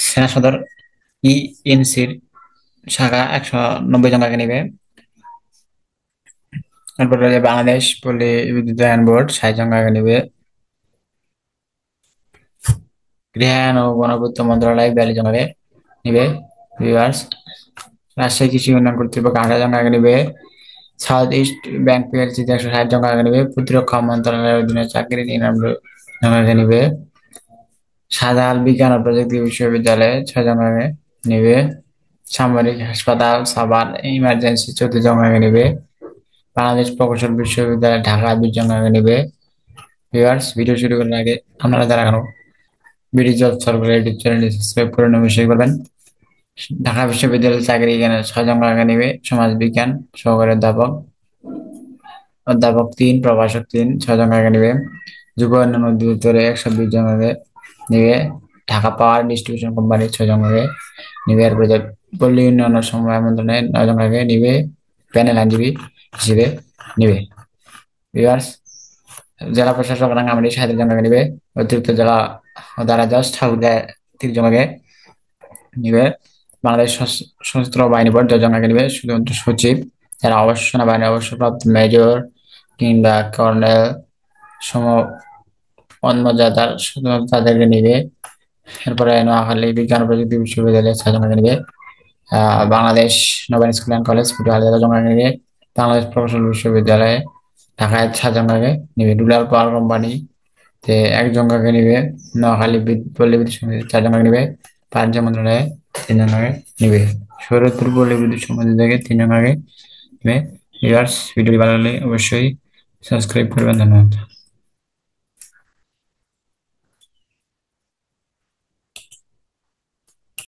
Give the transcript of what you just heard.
সেনা সদর ইএনসির শাখা 190 জন কাকে নিবে। তারপর রয়েছে বাংলাদেশ পল্লী বিদ্যুতায়ন বোর্ড 60 জন কাকে নিবে। গৃহায়ন ও গণপূর্ত মন্ত্রণালয় 42 জন কাকে নিবে। ভিউয়ার্স, রাজশাহী কৃষি উন্নয়ন কর্তৃপক্ষ 18 জন কাকে নিবে। সাউথ ইস্ট ব্যাংক পিএলসি 160 জন কাকে নিবে। প্রতিরক্ষা মন্ত্রণালয়ের অধীনে চাকরি 93 জন কাকে নিবে। শাহজালাল বিজ্ঞান ও প্রযুক্তি বিশ্ববিদ্যালয়ে 6 জন কাকে নিবে। সামরিক হাসপাতাল সাভার ইমার্জেন্সি 14 জন কাকে নিবে। বাংলাদেশ প্রকৌশল বিশ্ববিদ্যালয় ঢাকা 20 জন কাকে নিবে। ভিউয়ার্স, ভিডিও শুরু করার আগে আপনারা যারা এখনো বিডি জব সরকারি ইউটিউব চ্যানেলটি সাবস্ক্রাইব করে অবশ্যই করবেন। ঢাকা বিশ্ববিদ্যালয়ের চাকরি এখানে 6 জন কাকে নিবে। সমাজ বিজ্ঞান সহকারী অধ্যাপক, অধ্যাপক 3, প্রভাষক 3, 6 জন কাকে নিবে। যুব উন্নয়ন অধিদপ্তরে 120 জন কাকে নিবে। ঢাকা পাওয়ার ডিস্ট্রিবিউশন কোম্পানি 6 জন কাকে নিবে। এরপরে যে পল্লী উন্নয়ন ও সমবায় মন্ত্রণালয়ে 9 জন কাকে নিবে প্যানেল আইনজীবী হিসেবে নিবে। ভিউয়ার্স, জেলা প্রশাসক রাঙ্গামাটি 37 জন কাকে নিবে। অতিরিক্ত জেলা ও দারা জজ ঠাকুরগাঁও 30 জন কাকে নিবে। বাংলাদেশ সশস্ত্র বাহিনী বোর্ড 10 জন কাকে নিবে। শুধুমাত্র সচিব যারা অবশ্য সেনাবাহিনী অবসরপ্রাপ্ত মেজর কিংবা কর্নেল সম পদমর্যাদার শুধুমাত্র তাদেরকে নিবে। এরপরে নোয়াখালী বিজ্ঞান ও প্রযুক্তি বিশ্ববিদ্যালয়ে 6 জন কাকে নিবে। বাংলাদেশ নবায়ন স্কুল অ্যান্ড কলেজ পটুয়াখালী 10 জন কাকে নিবে। বাংলাদেশ প্রকৌশল বিশ্ববিদ্যালয়ে ঢাকায় 7 জন কাকে নিবে। রুরাল পাওয়ার কোম্পানি 1 জন কাকে নিবে। নোয়াখালী পল্লী বিদ্যুৎ সমিতি 4 জন কাকে নিবে। বাণিজ্য মন্ত্রণালয়ে 3 জন কাকে নিবে। শরীয়তপুর পল্লী বিদ্যুৎ সমিতি থেকে 3 জন কাকে নিবে। ভিউয়ার্স, ভিডিওটি ভালো লাগলে অবশ্যই সাবস্ক্রাইব করবেন। ধন্যবাদ।